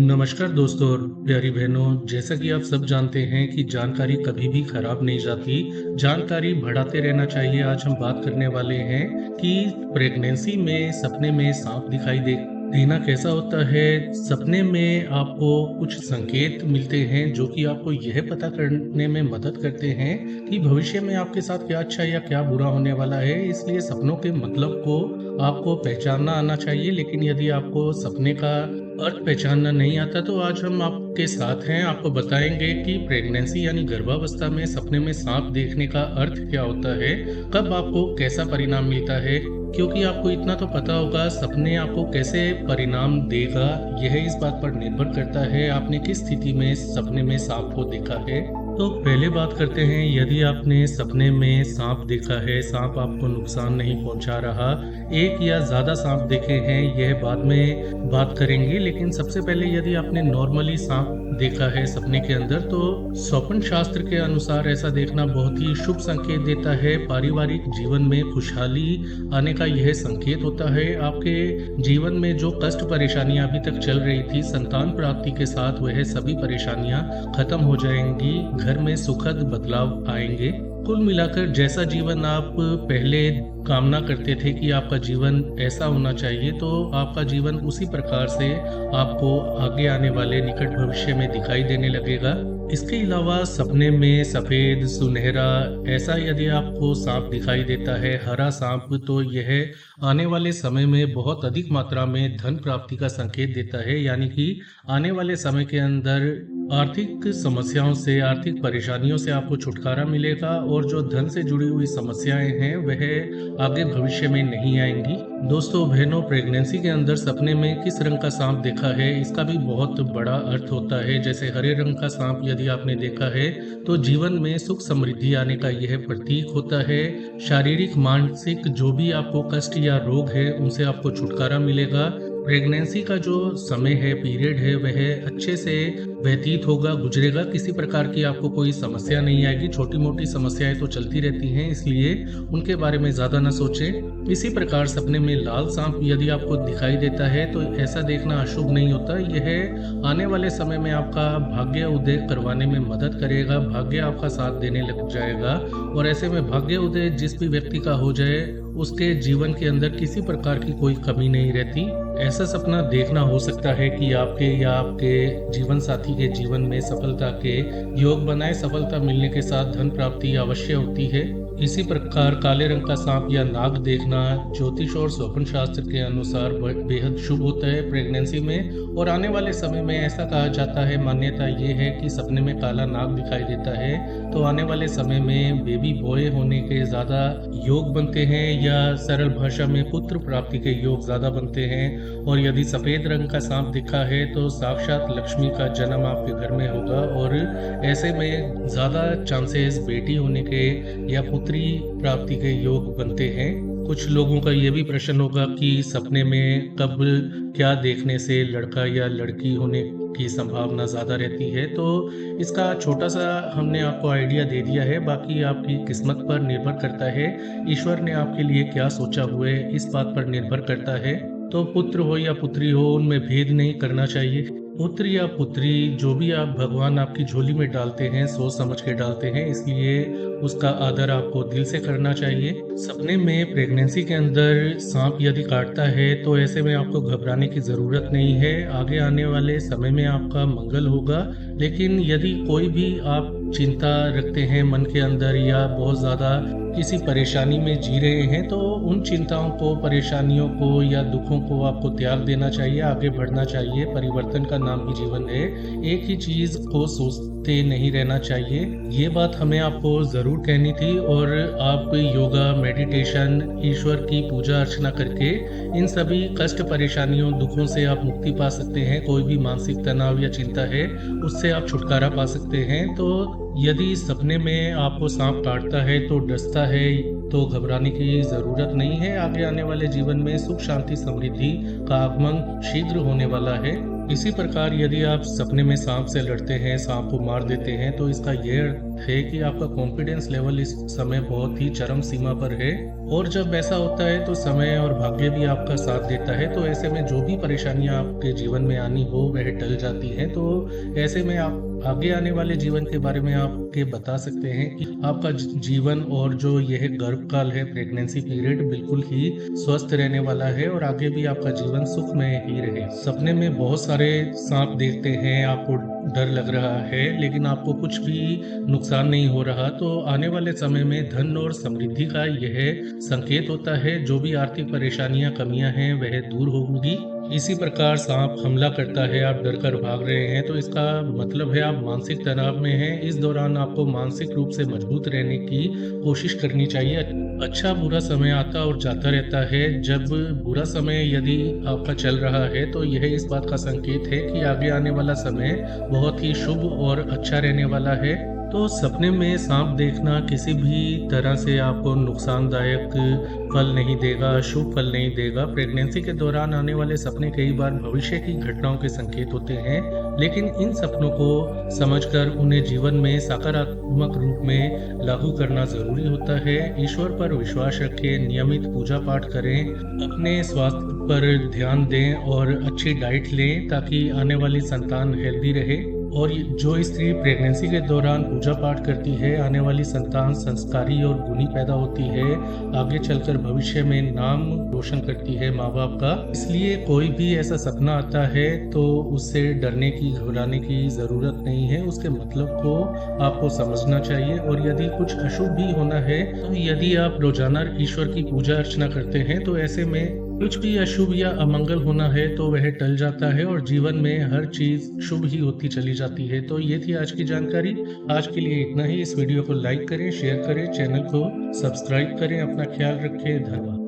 नमस्कार दोस्तों और प्यारी बहनों। जैसा कि आप सब जानते हैं कि जानकारी कभी भी खराब नहीं जाती, जानकारी बढ़ाते रहना चाहिए। आज हम बात करने वाले हैं कि प्रेगनेंसी में सपने में सांप दिखाई देना कैसा होता है। सपने में आपको कुछ संकेत मिलते हैं जो कि आपको यह पता करने में मदद करते हैं कि भविष्य में आपके साथ क्या अच्छा या क्या बुरा होने वाला है। इसलिए सपनों के मतलब को आपको पहचानना आना चाहिए। लेकिन यदि आपको सपने का अर्थ पहचानना नहीं आता तो आज हम आपके साथ हैं, आपको बताएंगे कि प्रेगनेंसी यानी गर्भावस्था में सपने में सांप देखने का अर्थ क्या होता है, कब आपको कैसा परिणाम मिलता है। क्योंकि आपको इतना तो पता होगा, सपने आपको कैसे परिणाम देगा यह इस बात पर निर्भर करता है आपने किस स्थिति में सपने में सांप को देखा है। तो पहले बात करते हैं, यदि आपने सपने में सांप देखा है, सांप आपको नुकसान नहीं पहुंचा रहा, एक या ज्यादा सांप देखे हैं यह बाद में बात करेंगे। लेकिन सबसे पहले यदि आपने नॉर्मली सांप देखा है सपने के अंदर, तो स्वप्न शास्त्र के अनुसार ऐसा देखना बहुत ही शुभ संकेत देता है। पारिवारिक जीवन में खुशहाली आने का यह संकेत होता है। आपके जीवन में जो कष्ट परेशानियां अभी तक चल रही थी, संतान प्राप्ति के साथ वह सभी परेशानियां खत्म हो जाएंगी, घर में सुखद बदलाव आएंगे। कुल मिलाकर जैसा जीवन आप पहले कामना करते थे कि आपका जीवन ऐसा होना चाहिए, तो आपका जीवन उसी प्रकार से आपको आगे आने वाले निकट भविष्य में दिखाई देने लगेगा। इसके अलावा सपने में सफेद सुनहरा ऐसा यदि आपको सांप दिखाई देता है, हरा सांप, तो यह आने वाले समय में बहुत अधिक मात्रा में धन प्राप्ति का संकेत देता है। यानी कि आने वाले समय के अंदर आर्थिक समस्याओं से, आर्थिक परेशानियों से आपको छुटकारा मिलेगा और जो धन से जुड़ी हुई समस्याएं हैं वह आगे भविष्य में नहीं आएंगी। दोस्तों बहनों, प्रेगनेंसी के अंदर सपने में किस रंग का सांप देखा है इसका भी बहुत बड़ा अर्थ होता है। जैसे हरे रंग का सांप यदि आपने देखा है तो जीवन में सुख समृद्धि आने का यह प्रतीक होता है। शारीरिक मानसिक जो भी आपको कष्ट या रोग है उनसे आपको छुटकारा मिलेगा। प्रेगनेंसी का जो समय है, पीरियड है, वह अच्छे से व्यतीत होगा, गुजरेगा। किसी प्रकार की आपको कोई समस्या नहीं आएगी। छोटी मोटी समस्याएं तो चलती रहती हैं, इसलिए उनके बारे में ज्यादा ना सोचें। इसी प्रकार सपने में लाल सांप यदि आपको दिखाई देता है तो ऐसा देखना अशुभ नहीं होता। यह आने वाले समय में आपका भाग्य उदय करवाने में मदद करेगा, भाग्य आपका साथ देने लग जाएगा। और ऐसे में भाग्य उदय जिस भी व्यक्ति का हो जाए उसके जीवन के अंदर किसी प्रकार की कोई कमी नहीं रहती। ऐसा सपना देखना हो सकता है कि आपके या आपके जीवन साथी के जीवन में सफलता के योग बनाए। सफलता मिलने के साथ धन प्राप्ति अवश्य होती है। इसी प्रकार काले रंग का सांप या नाग देखना ज्योतिष और स्वप्न शास्त्र के अनुसार बेहद शुभ होता है प्रेगनेंसी में। और आने वाले समय में ऐसा कहा जाता है, मान्यता ये है कि सपने में काला नाग दिखाई देता है तो आने वाले समय में बेबी बॉय होने के ज्यादा योग बनते हैं, या सरल भाषा में पुत्र प्राप्ति के योग ज्यादा बनते हैं। और यदि सफेद रंग का सांप दिखा है तो साक्षात लक्ष्मी का जन्म आपके घर में होगा और ऐसे में ज्यादा चांसेस बेटी होने के या पुत्री प्राप्ति के योग बनते हैं। कुछ लोगों का ये भी प्रश्न होगा कि सपने में कब क्या देखने से लड़का या लड़की होने की संभावना ज्यादा रहती है। तो इसका छोटा सा हमने आपको आइडिया दे दिया है, बाकी आपकी किस्मत पर निर्भर करता है। ईश्वर ने आपके लिए क्या सोचा हुआ है इस बात पर निर्भर करता है। तो पुत्र हो या पुत्री हो, उनमें भेद नहीं करना चाहिए। पुत्र या पुत्री जो भी आप भगवान आपकी झोली में डालते हैं सोच समझ के डालते हैं, इसलिए उसका आदर आपको दिल से करना चाहिए। सपने में प्रेगनेंसी के अंदर सांप यदि काटता है तो ऐसे में आपको घबराने की जरूरत नहीं है। आगे आने वाले समय में आपका मंगल होगा। लेकिन यदि कोई भी आप चिंता रखते हैं मन के अंदर या बहुत ज्यादा किसी परेशानी में जी रहे हैं, तो उन चिंताओं को, परेशानियों को या दुखों को आपको त्याग देना चाहिए, आगे बढ़ना चाहिए। परिवर्तन का नाम ही जीवन है। एक ही चीज को सोचते नहीं रहना चाहिए। ये बात हमें आपको जरूर कहनी थी। और आप योगा, मेडिटेशन, ईश्वर की पूजा अर्चना करके इन सभी कष्ट, परेशानियों, दुखों से आप मुक्ति पा सकते हैं। कोई भी मानसिक तनाव या चिंता है उससे आप छुटकारा पा सकते हैं। तो यदि सपने में आपको सांप काटता है तो डसता है तो घबराने की जरूरत नहीं है। आगे आने वाले जीवन में सुख शांति समृद्धि का आगमन शीघ्र होने वाला है। इसी प्रकार यदि आप सपने में सांप से लड़ते हैं, सांप को मार देते हैं, तो इसका यह अर्थ है कि आपका कॉन्फिडेंस लेवल इस समय बहुत ही चरम सीमा पर है, और जब ऐसा होता है तो समय और भाग्य भी आपका साथ देता है। तो ऐसे में जो भी परेशानियां आपके जीवन में आनी हो वह टल जाती हैं। तो ऐसे में आप आगे आने वाले जीवन के बारे में आपके बता सकते हैं कि आपका जीवन और जो यह गर्भकाल है, प्रेगनेंसी पीरियड, बिल्कुल ही स्वस्थ रहने वाला है और आगे भी आपका जीवन सुखमय ही रहे। सपने में बहुत सारे सांप देखते हैं, आपको डर लग रहा है, लेकिन आपको कुछ भी नुकसान नहीं हो रहा, तो आने वाले समय में धन और समृद्धि का यह संकेत होता है। जो भी आर्थिक परेशानियां, कमियां हैं, वह दूर होंगी। इसी प्रकार सांप हमला करता है, आप डर कर भाग रहे हैं, तो इसका मतलब है आप मानसिक तनाव में हैं। इस दौरान आपको मानसिक रूप से मजबूत रहने की कोशिश करनी चाहिए। अच्छा बुरा समय आता और जाता रहता है। जब बुरा समय यदि आपका चल रहा है तो यह इस बात का संकेत है कि आगे आने वाला समय बहुत ही शुभ और अच्छा रहने वाला है। तो सपने में सांप देखना किसी भी तरह से आपको नुकसानदायक फल नहीं देगा, शुभ फल नहीं देगा। प्रेगनेंसी के दौरान आने वाले सपने कई बार भविष्य की घटनाओं के संकेत होते हैं, लेकिन इन सपनों को समझकर उन्हें जीवन में सकारात्मक रूप में लागू करना जरूरी होता है। ईश्वर पर विश्वास रखें, नियमित पूजा पाठ करें, अपने स्वास्थ्य पर ध्यान दें और अच्छी डाइट लें ताकि आने वाली संतान हेल्दी रहे। और जो स्त्री प्रेगनेंसी के दौरान पूजा पाठ करती है, आने वाली संतान संस्कारी और गुणी पैदा होती है, आगे चलकर भविष्य में नाम रोशन करती है माँ बाप का। इसलिए कोई भी ऐसा सपना आता है तो उससे डरने की, घबराने की जरूरत नहीं है। उसके मतलब को आपको समझना चाहिए। और यदि कुछ अशुभ भी होना है, तो यदि आप रोजाना ईश्वर की पूजा अर्चना करते हैं, तो ऐसे में कुछ भी अशुभ या अमंगल होना है तो वह टल जाता है और जीवन में हर चीज शुभ ही होती चली जाती है। तो ये थी आज की जानकारी। आज के लिए इतना ही। इस वीडियो को लाइक करें, शेयर करें, चैनल को सब्सक्राइब करें। अपना ख्याल रखें। धन्यवाद।